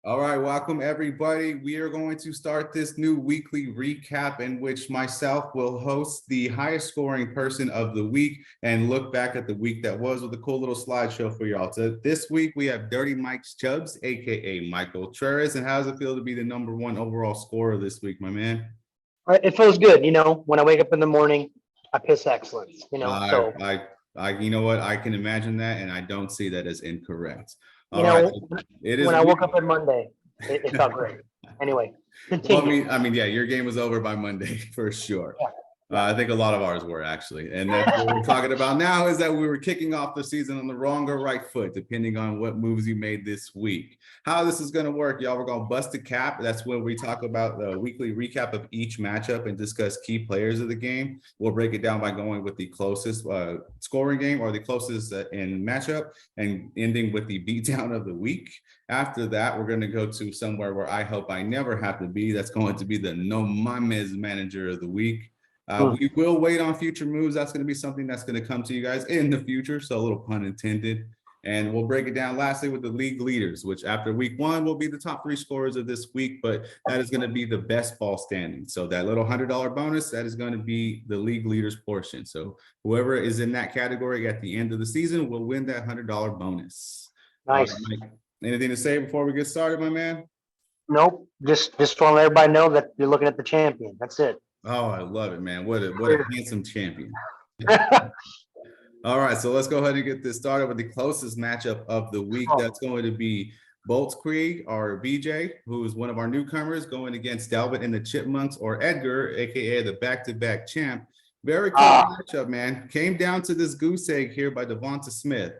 All right, welcome everybody. We are going to start this new weekly recap in which myself will host the highest scoring person of the week and look back at the week that was with a cool little slideshow for y'all. So this week we have Dirty Mike Chubbs, aka Michael Trez. And how does it feel to be the #1 overall scorer this week, my man? It feels good, when I wake up in the morning, I piss excellence, so You know what? I can imagine that, and I don't see that as incorrect. you All right, know it is. when I woke up on Monday, it felt great. Anyway, Well, continue. yeah, your game was over by Monday for sure. Yeah. I think a lot of ours were actually, and that's what we're talking about now is that we were kicking off the season on the wrong or right foot, depending on what moves you made this week. How this is going to work, y'all, we're going to bust a cap. That's when we talk about the weekly recap of each matchup and discuss key players of the game. We'll break it down by going with the closest scoring game or the closest in matchup and ending with the beatdown of the week. After that, we're going to go to somewhere where I hope I never have to be. That's going to be the No Mames manager of the week. We will wait on future moves. That's going to be something that's going to come to you guys in the future. So a little pun intended. And we'll break it down lastly with the league leaders, which after week 1 will be the top 3 scorers of this week, but that is going to be the best fall standing. So that little $100 bonus, that is going to be the league leaders portion. So whoever is in that category at the end of the season will win that $100 bonus. Nice. Mike, anything to say before we get started, my man? Nope. Just want to let everybody know that you're looking at the champion. That's it. Oh, I love it, man. What a handsome champion. All right, so let's go ahead and get this started with the closest matchup of the week. That's going to be Boltzkrieg, or BJ, who is one of our newcomers, going against Dalvin and the Chipmunks, or Edgar, aka the back-to-back champ. Very cool matchup, man. Came down to this goose egg here by Devonta Smith.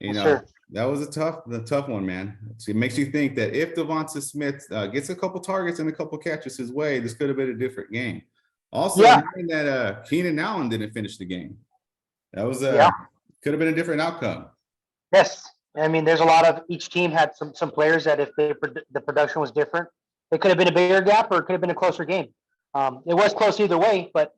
That was a tough one, man. So it makes you think that if Devonta Smith gets a couple targets and a couple catches his way, this could have been a different game. Also, that Keenan Allen didn't finish the game. That was could have been a different outcome. Yes, I mean, there's a lot of each team had some players that if the production was different, it could have been a bigger gap or it could have been a closer game. It was close either way, but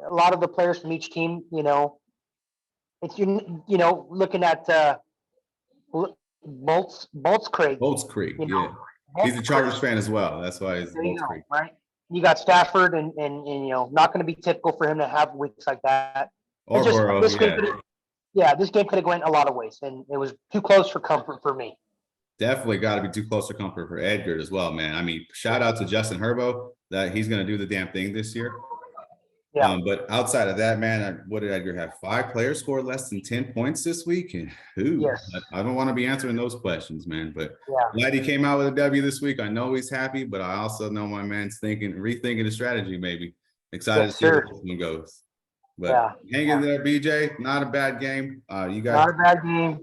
a lot of the players from each team, it's looking at Boltzkrieg. Boltzkrieg, yeah. He's a Chargers fan as well. That's why he's Boltzkrieg. Right. You got Stafford and not going to be typical for him to have weeks like that. Or Burrow, this game could have went a lot of ways, and it was too close for comfort for me. Definitely got to be too close for comfort for Edgar as well, man. I mean, shout out to Justin Herbo that he's going to do the damn thing this year. Yeah. But outside of that, man, what did Edgar have? 5 players score less than 10 points this week? And I don't want to be answering those questions, man. But glad he came out with a W this week. I know he's happy, but I also know my man's rethinking the strategy, maybe. Excited to see where this one goes. But hang in there, BJ. Not a bad game. You guys. Not a bad game.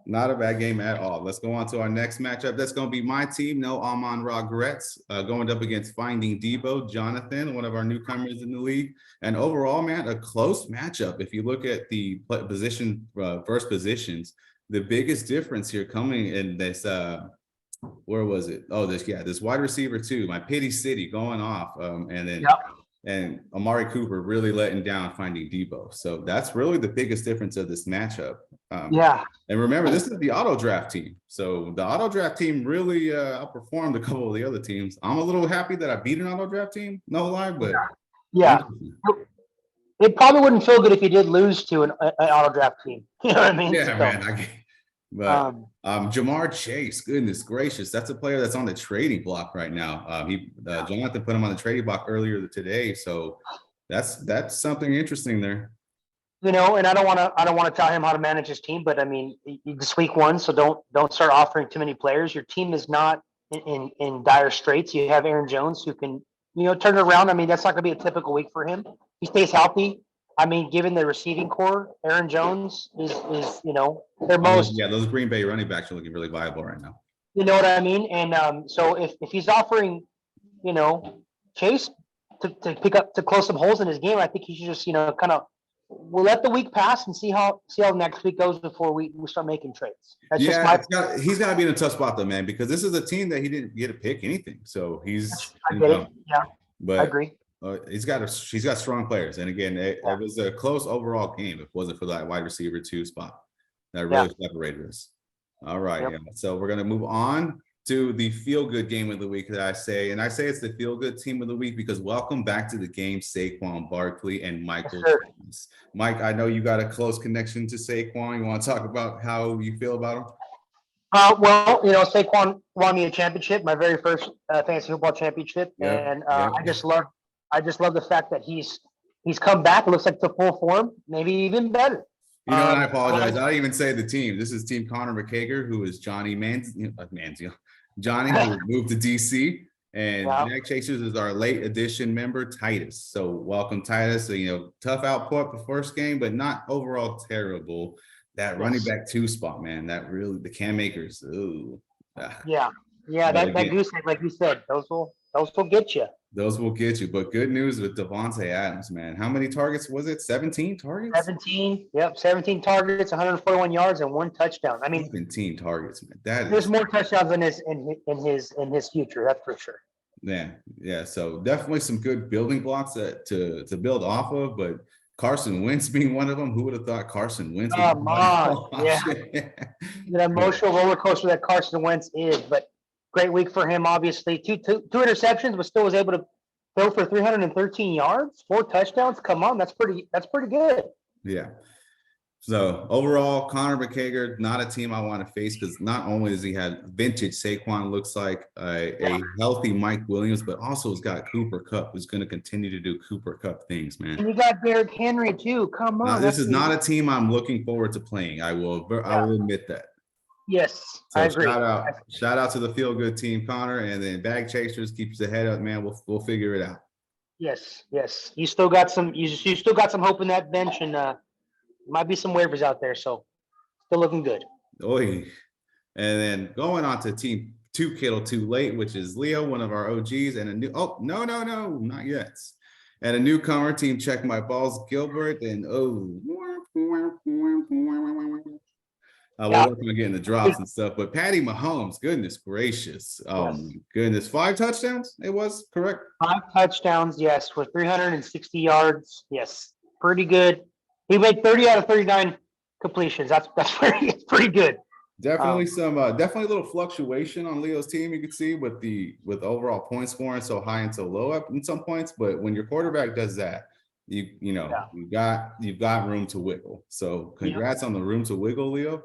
Not a bad game at all. Let's go on to our next matchup. That's going to be my team, No Amon-Ra Gretz, going up against Finding Debo, Jonathan, one of our newcomers in the league. And overall, man, a close matchup. If you look at the first positions, the biggest difference here coming in this, where was it? Oh, this wide receiver too. My Pity City going off, and then. And Amari Cooper really letting down Finding Debo. So that's really the biggest difference of this matchup. And remember, this is the auto draft team. So the auto draft team really outperformed a couple of the other teams. I'm a little happy that I beat an auto draft team, no lie, but it probably wouldn't feel good if you did lose to an auto draft team. You know what I mean? Yeah, man. But Jamar Chase, goodness gracious, that's a player that's on the trading block right now. Jonathan put him on the trading block earlier today, so that's something interesting there. And I don't want to tell him how to manage his team, but I mean, it's week 1, so don't start offering too many players. Your team is not in dire straits. You have Aaron Jones who can turn it around. I mean, that's not going to be a typical week for him. He stays healthy. I mean, given the receiving core, Aaron Jones is their most. Yeah, those Green Bay running backs are looking really viable right now. You know what I mean? And so if he's offering, Chase to close some holes in his game, I think he should just we'll let the week pass and see how next week goes before we start making trades. That's he's got to be in a tough spot though, man, because this is a team that he didn't get to pick anything. So he's. I get it. Yeah, but I agree. He's got strong players, and again, it was a close overall game. If it wasn't for that wide receiver 2 spot, that really separated us. All right, so we're gonna move on to the feel-good game of the week that I say. And I say it's the feel-good team of the week because welcome back to the game, Saquon Barkley and Michael sir. Thomas. Mike, I know you got a close connection to Saquon. You want to talk about how you feel about him? Well, Saquon won me a championship, my very first fantasy football championship, Yep, and yep. I just love the fact that he's come back. It looks like to full form, maybe even better. You know, and I apologize. I didn't even say the team. This is Team Connor McCager, who is Johnny Manziel. Johnny, who moved to DC, and Jack Chasers is our late addition member, Titus. So welcome, Titus. So, tough output the first game, but not overall terrible. That running back 2 spot, man, that really, the Cam Akers. Ooh. Yeah. That goose egg, like you said, those will get you. Those will get you. But good news with Devontae Adams, man. How many targets was it? 17 targets? 17. Yep, 17 targets, 141 yards, and 1 touchdown. I mean, 17 targets, man. There's more touchdowns in his future, that's for sure. Yeah. So definitely some good building blocks to build off of. But Carson Wentz being one of them, who would have thought Carson Wentz? Come on, yeah. The emotional roller coaster that Carson Wentz is, but great week for him. Obviously, two interceptions, but still was able to throw for 313 yards, 4 touchdowns. Come on, that's pretty good. Yeah. So overall, Connor McCager, not a team I want to face because not only does he have vintage Saquon, looks like a healthy Mike Williams, but also has got Cooper Kupp, who's going to continue to do Cooper Kupp things, man. And you got Derrick Henry too. Come on. Now, this is not a team I'm looking forward to playing. I will admit that. Yes, so I agree. Shout out to the feel good team, Connor, and then Bag Chasers keeps the head up, man. We'll figure it out. Yes. You still got some. You still got some hope in that bench, and might be some waivers out there. So still looking good. Oy. And then going on to team 2 Kittle Too Late, which is Leo, one of our OGs, and a new. Oh no, not yet. And a newcomer, team Check My Balls, Gilbert, and we're working on getting the drops and stuff, but Patty Mahomes, goodness gracious. Goodness. 5 touchdowns, it was correct? 5 touchdowns, yes, with 360 yards. Yes, pretty good. He made 30 out of 39 completions. That's pretty good. Definitely definitely a little fluctuation on Leo's team, you can see with overall point scoring so high and so low up in some points, but when your quarterback does that, you've got room to wiggle. So congrats on the room to wiggle, Leo.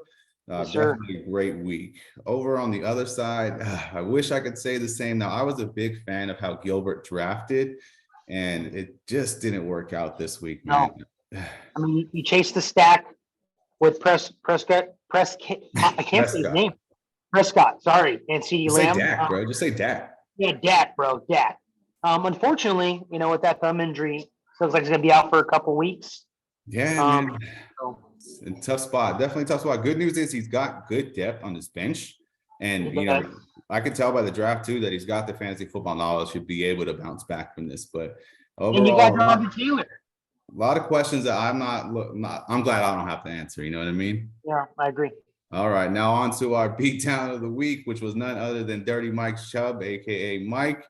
Definitely a great week. Over on the other side, I wish I could say the same. Now, I was a big fan of how Gilbert drafted, and it just didn't work out this week, man. No. I mean, you chased the stack with Prescott. I can't say his name. Prescott, sorry. And CeeDee Lamb. Say Dak, bro. Just say Dak. Yeah, Dak, bro. Dak. Unfortunately, with that thumb injury, looks like he's going to be out for a couple weeks. Yeah, man. In tough spot, definitely tough spot. Good news is he's got good depth on his bench, and I can tell by the draft too that he's got the fantasy football knowledge to be able to bounce back from this. But overall, and you got Jonathan Taylor. A lot of questions that I'm glad I don't have to answer. You know what I mean? Yeah, I agree. All right, now on to our beatdown of the week, which was none other than Dirty Mike Chubb, aka Mike.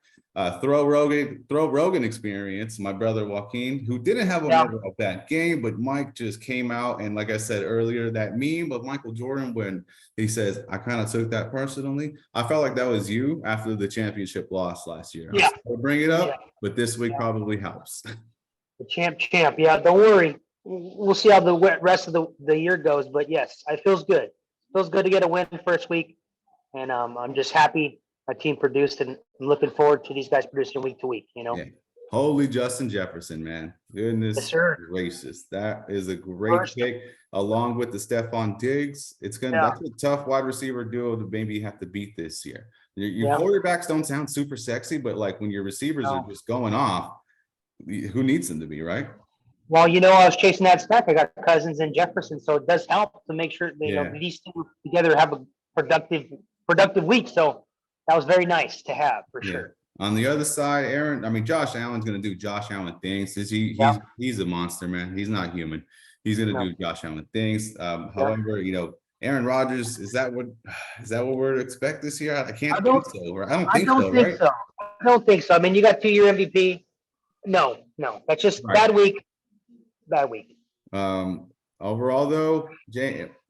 Throw Rogan experience, my brother Joaquin, who didn't have a bad game, but Mike just came out, and like I said earlier, that meme of Michael Jordan when he says, I kind of took that personally. I felt like that was you after the championship loss last year. Yeah. I'll bring it up, but this week probably helps. The champ. Yeah, don't worry. We'll see how the rest of the year goes, but yes, it feels good. Feels good to get a win first week, and I'm just happy my team produced, and I'm looking forward to these guys producing week to week. Yeah. Holy Justin Jefferson, man. Goodness gracious. That is a great pick, along with the Stephon Diggs. That's a tough wide receiver duo to maybe have to beat this year. Your quarterbacks don't sound super sexy, but like when your receivers are just going off, who needs them to be, right? Well, I was chasing that stack. I got Cousins and Jefferson, so it does help to make sure these two together have a productive week. So that was very nice to have for sure. On the other side, Josh Allen's going to do Josh Allen things. He's a monster, man. He's not human. He's going to do Josh Allen things. However, Aaron Rodgers, is that what we're to expect this year? I think so. I don't think so. I mean, you got 2-year MVP. No, that's just bad week. Overall, though,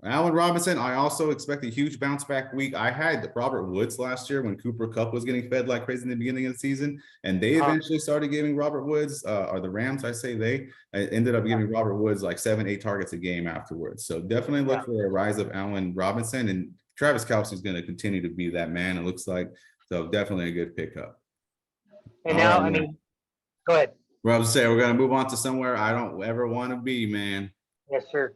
Allen Robinson, I also expect a huge bounce back week. I had Robert Woods last year when Cooper Kupp was getting fed like crazy in the beginning of the season, and they eventually started giving Robert Woods, or the Rams, I say they ended up giving Robert Woods like 7-8 targets a game afterwards. So definitely look for a rise of Allen Robinson, and Travis Kelce is going to continue to be that man, it looks like. So definitely a good pickup. And now, I mean, go ahead. Well, I was saying we're going to move on to somewhere I don't ever want to be, man. Yes, sir.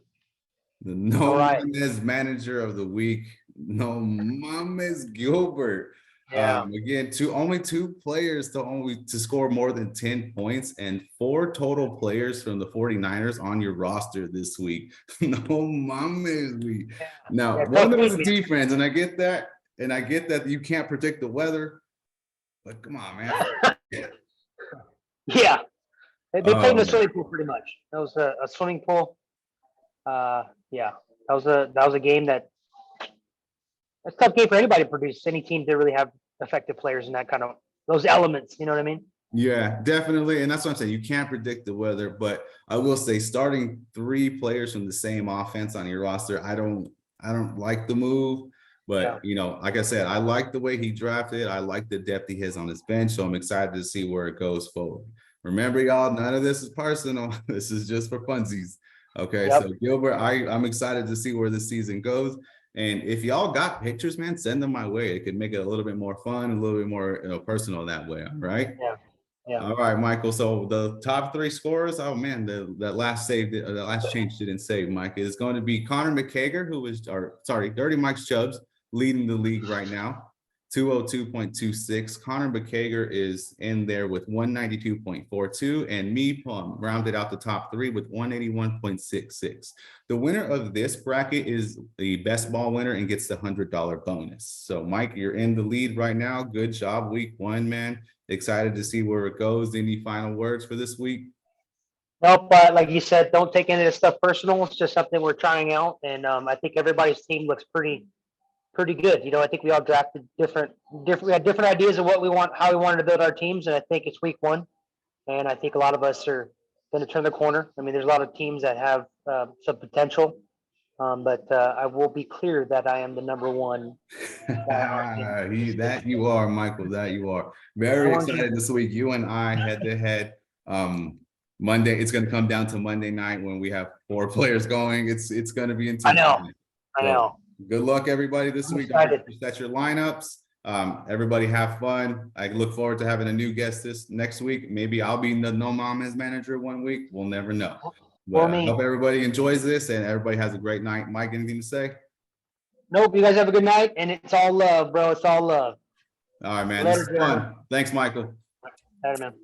The No Mames manager of the week, No Mames Gilbert. Yeah. Again, only two players to score more than 10 points and 4 total players from the 49ers on your roster this week. No Mames week. Now, one of those defense, and I get that, you can't predict the weather, but come on, man. Yeah. They played in the swimming pool pretty much. That was a swimming pool. Yeah, that was a game that's a tough game for anybody to produce. Any team to really have effective players in that kind of those elements. You know what I mean? Yeah, definitely. And that's what I'm saying. You can't predict the weather, but I will say starting 3 players from the same offense on your roster, I don't like the move. But you know, like I said, I like the way he drafted. I like the depth he has on his bench. So I'm excited to see where it goes forward. Remember, y'all, none of this is personal. This is just for funsies. Okay, so Gilbert, I'm excited to see where this season goes. And if y'all got pictures, man, send them my way. It could make it a little bit more fun, a little bit more personal that way, right? Yeah. All right, Michael. So the top 3 scorers, oh man, that last change didn't save, Mike. Is going to be Connor McKager, Dirty Mike's Chubbs, leading the league right now. 202.26. Connor McKager is in there with 192.42, and me rounded out the top 3 with 181.66. The winner of this bracket is the best ball winner and gets the $100 bonus. So, Mike, you're in the lead right now. Good job, week 1, man. Excited to see where it goes. Any final words for this week? Nope, but like you said, don't take any of this stuff personal. It's just something we're trying out, and I think everybody's team looks pretty good. You know, I think we all drafted different. We had different ideas of what we want, how we wanted to build our teams, and I think it's week 1, and I think a lot of us are going to turn the corner. I mean, there's a lot of teams that have some potential, but I will be clear that I am the number 1. That you are, Michael. That you are. Very excited this week. You and I head to head. Monday, it's going to come down to Monday night when we have 4 players going. It's going to be intense. I know. Good luck, everybody, this week. Set your lineups. Everybody have fun. I look forward to having a new guest next week. Maybe I'll be the No Mames manager one week. We'll never know. But I hope everybody enjoys this and everybody has a great night. Mike, anything to say? Nope. You guys have a good night, and it's all love, bro. It's all love. All right, man. This is fun. Thanks, Michael. All right, man.